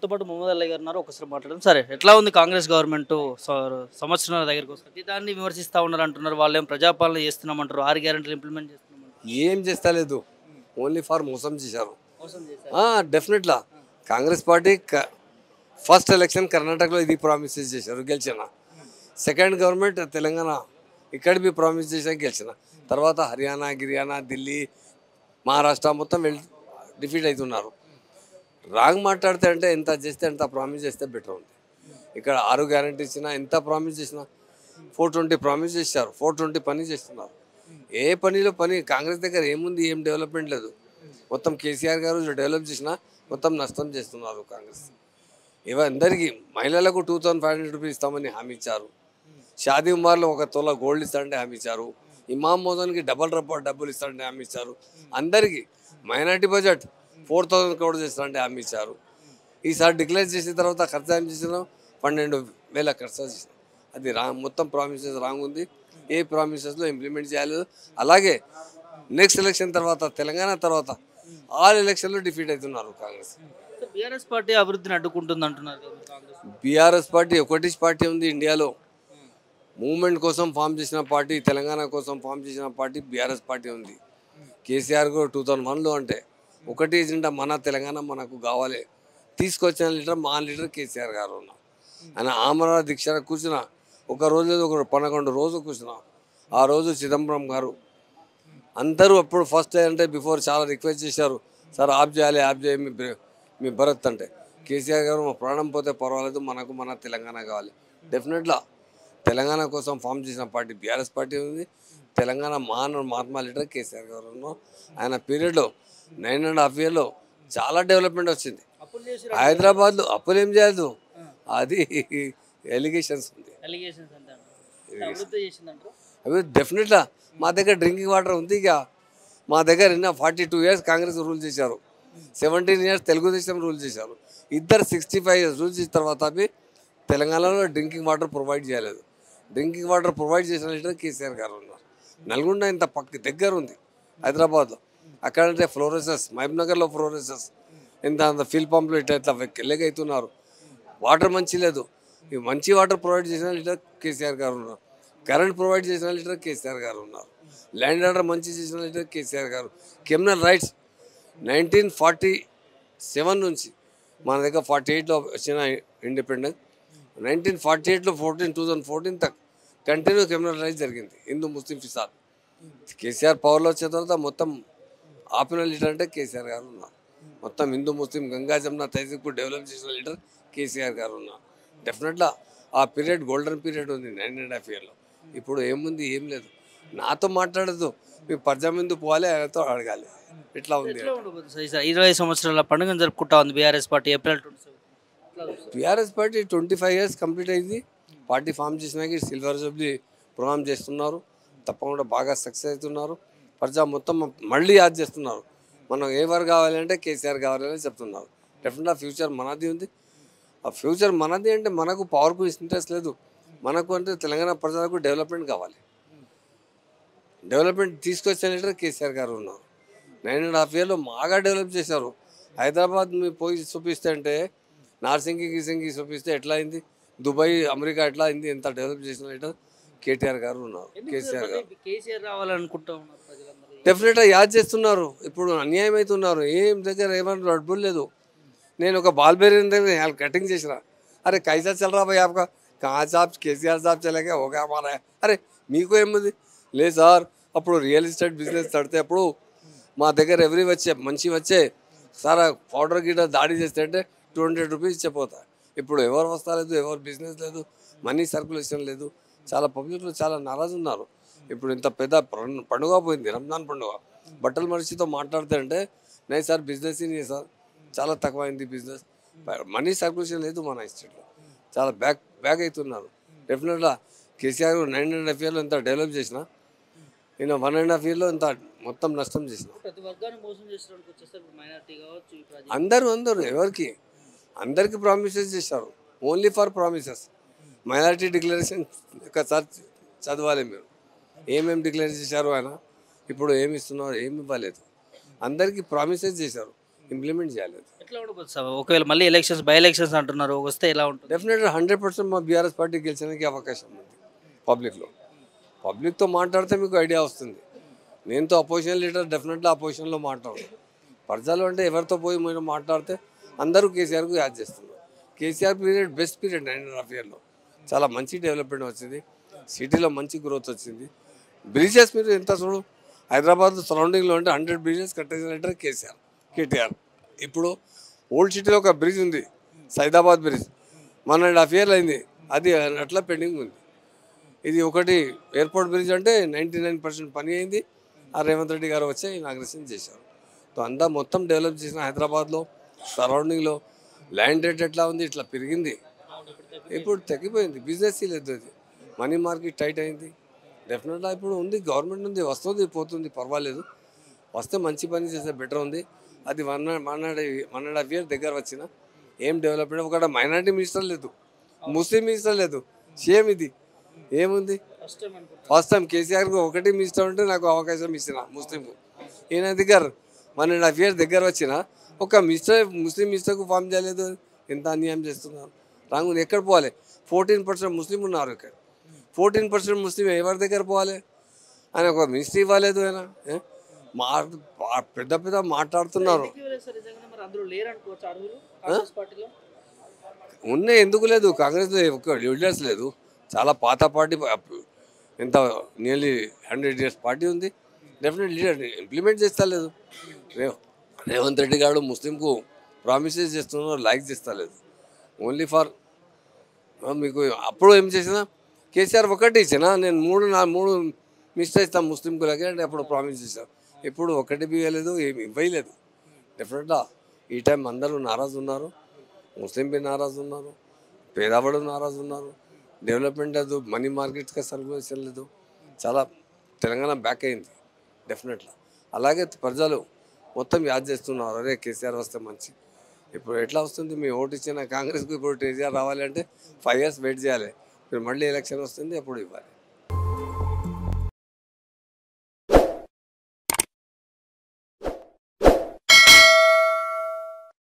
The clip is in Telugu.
మనతో పాటు మొహమ్మద్ అల్లయ్య గారు ఉన్నారు. ఒకసారి మాట్లాడదాం. సరే, ఎట్లా ఉంది కాంగ్రెస్ గవర్నమెంట్? సంవత్సరాల దగ్గరికి వస్తుంది. దాన్ని విమర్శిస్తా ఉన్నారు అంటున్నారు. వాళ్ళేం ప్రజాపాలన చేస్తున్నామంటారు. 6 గ్యారెంటీలు ఇంప్లిమెంట్ చేస్తున్నామంటారు. ఏం చేస్తలేదు, ఓన్లీ ఫర్ మోసం చేశారు. మోసం చేశారు. డెఫినెట్లా కాంగ్రెస్ పార్టీ ఫస్ట్ ఎలక్షన్ కర్ణాటకలో ఇది ప్రామిసెస్ చేశారు, గెలిచిన. సెకండ్ గవర్నమెంట్ తెలంగాణ ఇక్కడ బి ప్రామిస్ చేశాక గెలిచిన. తర్వాత హర్యానా, గిర్యానా, ఢిల్లీ, మహారాష్ట్ర మొత్తం డిఫీట్ అవుతున్నారు. రాంగ్ మాట్లాడితే అంటే ఎంత చేస్తే ఎంత ప్రామిస్ చేస్తే బెటర్ ఉంది. ఇక్కడ 6 గ్యారెంటీ ఇచ్చినా, ఎంత ప్రామిస్ చేసినా 420 ప్రామిస్ చేశారు, 420 పని చేస్తున్నారు. ఏ పనిలో పని కాంగ్రెస్ దగ్గర ఏముంది? ఏం డెవలప్మెంట్ లేదు. మొత్తం కేసీఆర్ గారు డెవలప్ చేసినా మొత్తం నష్టం చేస్తున్నారు కాంగ్రెస్. అందరికీ మహిళలకు 2500 రూపీస్ ఇస్తామని హామీ ఇచ్చారు. షాదీ ఉమార్లో 1 తోల గోల్డ్ ఇస్తారంటే హామీ ఇచ్చారు. ఇమామ్ మోదన్కి డబల్ డబ్బులు ఇస్తారంటే హామీ ఇచ్చారు. అందరికీ మైనార్టీ బడ్జెట్ 4000 crore చేస్తారంటే హామీ ఇచ్చారు. ఈసారి డిక్లేర్ చేసిన తర్వాత ఖర్చు ఏం చేసినాం? 12,000 ఖర్చు చేసినాం. అది మొత్తం ప్రామిసెస్ రాంగ్ ఉంది. ఏ ప్రామిసెస్లో ఇంప్లిమెంట్ చేయాలి. అలాగే నెక్స్ట్ ఎలక్షన్ తర్వాత, తెలంగాణ తర్వాత ఆల్ ఎలక్షన్లో డిఫీట్ అవుతున్నారు కాంగ్రెస్. బీఆర్ఎస్ పార్టీ అభివృద్ధిని అడ్డుకుంటుంది అంటున్నారు కదా కాంగ్రెస్. బీఆర్ఎస్ పార్టీ ఒకటి పార్టీ ఉంది ఇండియాలో. మూవ్మెంట్ కోసం ఫామ్ చేసిన పార్టీ, తెలంగాణ కోసం ఫామ్ చేసిన పార్టీ బీఆర్ఎస్ పార్టీ ఉంది. కేసీఆర్ కూడా 2001లో అంటే ఒకటి ఎజెండా, మన తెలంగాణ మనకు కావాలి. తీసుకొచ్చిన లీడర్ మా లీడర్ కేసీఆర్ గారు ఉన్నారు. ఆయన ఆమరణ దీక్ష కూర్చున్న ఒక రోజు లేదు, ఒక 11 రోజులు కూర్చున్నా. ఆ రోజు చిదంబరం గారు అందరూ అప్పుడు ఫస్ట్ అంటే బిఫోర్ చాలా రిక్వెస్ట్ చేశారు, సార్ ఆప్ చేయాలి, ఆప్ చేయ మీ భరత్ అంటే. కేసీఆర్ గారు మా ప్రాణం పోతే పర్వాలేదు, మనకు మన తెలంగాణ కావాలి. డెఫినెట్గా తెలంగాణ కోసం ఫామ్ చేసిన పార్టీ బీఆర్ఎస్ పార్టీ ఉంది. తెలంగాణ మహాత్మా లీడర్ కేసీఆర్ గారు ఉన్నారు. ఆయన పీరియడ్లో 9.5 yearsలో చాలా డెవలప్మెంట్ వచ్చింది. హైదరాబాద్లో అప్పులు ఏం చేయదు, అది ఎలిగేషన్స్ ఉంది. అవి డెఫినెట్గా మా దగ్గర డ్రింకింగ్ వాటర్ ఉంది. ఇక మా దగ్గర 42 years కాంగ్రెస్ రూల్ చేశారు, 17 years తెలుగుదేశం రూల్ చేశారు. ఇద్దరు 65 years రూల్ చేసిన తర్వాత అవి తెలంగాణలో డ్రింకింగ్ వాటర్ ప్రొవైడ్ చేయలేదు. డ్రింకింగ్ వాటర్ ప్రొవైడ్ చేసిన లీడర్ కేసీఆర్ గారు ఉన్నారు. నల్గొండ ఇంత దగ్గర ఉంది హైదరాబాద్లో. అక్కడంటే ఫ్లోరెసెస్, మహబూబ్నగర్లో ఫ్లోరెసెస్ ఇంత ఫిల్ పంపులు ఇట్లా వెళ్ళగైతున్నారు. వాటర్ మంచి లేదు. ఈ మంచి వాటర్ ప్రొవైడ్ చేసిన లీడర్ కేసీఆర్ గారు ఉన్నారు. కరెంట్ ప్రొవైడ్ చేసిన లీడర్ కేసీఆర్ గారు ఉన్నారు. ల్యాండ్ ఆర్డర్ మంచి చేసిన లీడర్ కేసీఆర్ గారు. క్రిమినల్ రైట్స్ 1947 నుంచి మన దగ్గర 48లో వచ్చిన ఇండిపెండెన్స్. 1948లో 2014 తక్ కంటిన్యూ క్రిమినల్ రైట్స్ జరిగింది. హిందూ ముస్లిం ఫిసాద్. కేసీఆర్ పవర్లో వచ్చిన తర్వాత మొత్తం ఆపిన లీడర్ అంటే కేసీఆర్ గారు ఉన్నారు. మొత్తం హిందూ ముస్లిం గంగా జమున తహజీబ్కు డెవలప్ చేసిన లీడర్ కేసీఆర్ గారు ఉన్నారు. డెఫినెట్గా ఆ పీరియడ్ గోల్డెన్ పీరియడ్ ఉంది 9.5 yearsలో. ఇప్పుడు ఏముంది? ఏం లేదు. నాతో మాట్లాడదు, మీకు పర్జా ముందు పోవాలి, ఆయనతో అడగాలి. ఇట్లా ఉంది. 20 సంవత్సరాల పండుగను జరుపుకుంటా ఉంది BRS party. April 27 BRS party 25 years complete అయింది. పార్టీ ఫామ్ చేసినాక సిల్వర్ జూబ్లీ ప్రోగ్రామ్ చేస్తున్నారు. తప్పకుండా బాగా సక్సెస్ అవుతున్నారు. ప్రజా మొత్తం మళ్ళీ యాద్ చేస్తున్నారు. మనం ఎవరు కావాలంటే కేసీఆర్ కావాలని చెప్తున్నారు. డెఫినెట్గా ఫ్యూచర్ మనది ఉంది. ఆ ఫ్యూచర్ మనది అంటే మనకు పవర్కు ఇంట్రెస్ట్ లేదు. మనకు అంటే తెలంగాణ ప్రజలకు డెవలప్మెంట్ కావాలి. డెవలప్మెంట్ తీసుకొచ్చే లీడర్ కేసీఆర్ గారు ఉన్నారు. 9.5 yearsలో బాగా డెవలప్ చేశారు. హైదరాబాద్ మీరు పోయి చూపిస్తే అంటే నార్సింగి గీసింగి చూపిస్తే ఎట్లా అయింది, దుబాయ్ అమెరికా ఎట్లా అయింది, ఎంత డెవలప్ చేసిన లీడర్ కేటీఆర్ గారు ఉన్నారు. కేసీఆర్ గారు రావాలనుకుంటా ఉన్నారు. డెఫినెట్గా యాద్ చేస్తున్నారు. ఇప్పుడు అన్యాయం అవుతున్నారు. ఏం దగ్గర ఏమన్నా డబ్బులు లేదు. నేను ఒక బాల్బేరియన్ దగ్గర కటింగ్ చేసిన, అరే కైసా చల్ రా భయ్ ఆప్కా, కహా సాబ్ కేసీఆర్ సాబ్ చలేగా ఓకే హమారా. అరే మీకు ఏముంది? లేదు సార్, అప్పుడు రియల్ ఎస్టేట్ బిజినెస్ తడితే అప్పుడు మా దగ్గర ఎవరి వచ్చే మంచి వచ్చే సారా పౌడర్ గిట దాడి చేస్తే అంటే 200 rupees ఇచ్చిపోతా. ఇప్పుడు ఎవరు వస్తలేదు, ఎవరు బిజినెస్ లేదు, మనీ సర్క్యులేషన్ లేదు. చాలా పబ్లిక్లో చాలా నారాజు ఉన్నారు. ఇప్పుడు ఇంత పెద్ద పండుగ పోయింది, రంజాన్ పండుగ. బట్టల మనిషితో మాట్లాడితే అంటే నై సార్ బిజినెస్ ఇన్ సార్ చాలా తక్కువ అయింది బిజినెస్, మనీ సర్క్యులేషన్ లేదు మన ఎస్టేట్లో. చాలా బ్యాక్ అవుతున్నారు. డెఫినెట్గా కేసీఆర్ 9.5 yearsలో ఇంత డెవలప్ చేసిన, నేను 1.5 yearsలో ఇంత మొత్తం నష్టం చేసిన. అందరూ ఎవరికి అందరికీ ప్రామిసెస్ చేశారు. Only for promises. Minority declaration ఒకసారి చదవాలి మీరు. ఏమేమి డిక్లేర్ చేశారు ఆయన, ఇప్పుడు ఏమి ఇస్తున్నారు, ఏమి ఇవ్వలేదు. అందరికీ ప్రామిసెస్ చేశారు. ఇంప్లిమెంట్ చేయాలి. ఎట్లా ఉండకపోతే సార్ ఒకవేళ మళ్ళీ ఎలక్షన్స్ బై ఎలక్షన్స్ అంటున్నారు వస్తే ఎలా ఉంటుంది? డెఫినెట్గా 100% మా బీఆర్ఎస్ పార్టీ గెలిచడానికి అవకాశం ఉంది పబ్లిక్లో. పబ్లిక్తో మాట్లాడితే మీకు ఐడియా వస్తుంది. నేనుతో అపోజిషన్ లీడర్ డెఫినెట్లీ అపోజిషన్లో మాట్లాడు. ప్రజలు అంటే ఎవరితో పోయి మీరు మాట్లాడితే అందరూ కేసీఆర్కు యాడ్ చేస్తున్నారు. కేసీఆర్ పీరియడ్ బెస్ట్ పీరియడ్ 9.5 yearsలో చాలా మంచి డెవలప్మెంట్ వచ్చింది. సిటీలో మంచి గ్రోత్ వచ్చింది. బ్రిడ్జెస్ మీరు ఎంత చూడు, హైదరాబాద్ సరౌండింగ్లో అంటే 100 బ్రిడ్జెస్ కట్టేసిన లీడర్ కేటీఆర్. ఇప్పుడు ఓల్డ్ సిటీలో ఒక బ్రిడ్జ్ ఉంది, సైదాబాద్ బ్రిడ్జ్, 1.5 years అయింది, అది అట్లా పెండింగ్ ఉంది. ఇది ఒకటి ఎయిర్పోర్ట్ బ్రిడ్జ్ అంటే 99% పని అయింది. ఆ రేవంత్ రెడ్డి గారు వచ్చి ఇనాగ్రేషన్ చేశారు. సో అంతా మొత్తం డెవలప్ చేసిన హైదరాబాద్లో సరౌండింగ్లో ల్యాండ్ రేట్ ఎట్లా ఉంది, ఇట్లా పెరిగింది. ఇప్పుడు తగ్గిపోయింది, బిజినెస్ లేదు, అది మనీ మార్కెట్ టైట్ అయింది. డెఫినెట్గా ఇప్పుడు ఉంది, గవర్నమెంట్ ఉంది, వస్తుంది పోతుంది, పర్వాలేదు. వస్తే మంచి పని చేస్తే బెటర్ ఉంది. అది 1.5 years దగ్గర వచ్చిన ఏం డెవలప్మెంట్, ఒక మైనారిటీ మినిస్టర్ లేదు, ముస్లిం మినిస్టర్ లేదు, సేమ్ ఇది ఏముంది. ఫస్ట్ టైం కేసీఆర్కి ఒకటి మినిస్టర్ ఉంటే నాకు అవకాశం ఇచ్చిన ముస్లింకు. ఈయన దగ్గర 1.5 years దగ్గర వచ్చిన ఒక ముస్లిం మినిస్టర్కు ఫామ్ చేయలేదు. ఎంత అన్యాయం చేస్తున్నారు. రాంగు ఎక్కడ పోవాలి? 14% ముస్లిం ఉన్నారు ఇక్కడ. 14% ముస్లిం ఎవరి దగ్గర పోవాలి? ఆయన ఒక మినిస్ట్రీ ఇవ్వలేదు. ఆయన పెద్ద పెద్ద మాట్లాడుతున్నారు. ఉన్నాయి, ఎందుకు లేదు? కాంగ్రెస్లో ఒక లీడర్స్ లేదు, చాలా పాత పార్టీ, ఎంత నియర్లీ 100 years పార్టీ ఉంది. డెఫినెట్ లీడర్ ఇంప్లిమెంట్ చేస్తలేదు. రేవంత్ రెడ్డి గారు ముస్లింకు ప్రామిసెస్ చేస్తున్నారు, లైక్ చేస్తలేదు. ఓన్లీ ఫర్ మీకు అప్పుడు ఏం చేసినా కేసీఆర్ ఒకటి ఇచ్చినా నేను 3 మిస్టర్ ఇస్తాను ముస్లింకులకి అంటే అప్పుడు ప్రామిస్ చేశాను. ఇప్పుడు ఒకటి ఇవ్వలేదు, ఏమి ఇవ్వలేదు. డెఫినెట్గా ఈ టైం అందరూ నారాజు ఉన్నారు. ముస్లిం బి నారాజు ఉన్నారు, పేదవాడు నారాజు ఉన్నారు. డెవలప్మెంట్ లేదు, మనీ మార్కెట్గా సర్క్యులేషన్ లేదు. చాలా తెలంగాణ బ్యాక్ అయింది డెఫినెట్గా. అలాగే ప్రజలు మొత్తం యాద్ చేస్తున్నారు, అరే కేసీఆర్ వస్తే మంచి. ఇప్పుడు ఎట్లా వస్తుంది? మీ ఓటు ఇచ్చిన కాంగ్రెస్కు ఇప్పుడు కేసీఆర్ రావాలి అంటే 5 years వెయిట్ చేయాలి. ఇప్పుడు మళ్ళీ ఎలక్షన్ వస్తుంది, అప్పుడు ఇవ్వాలి.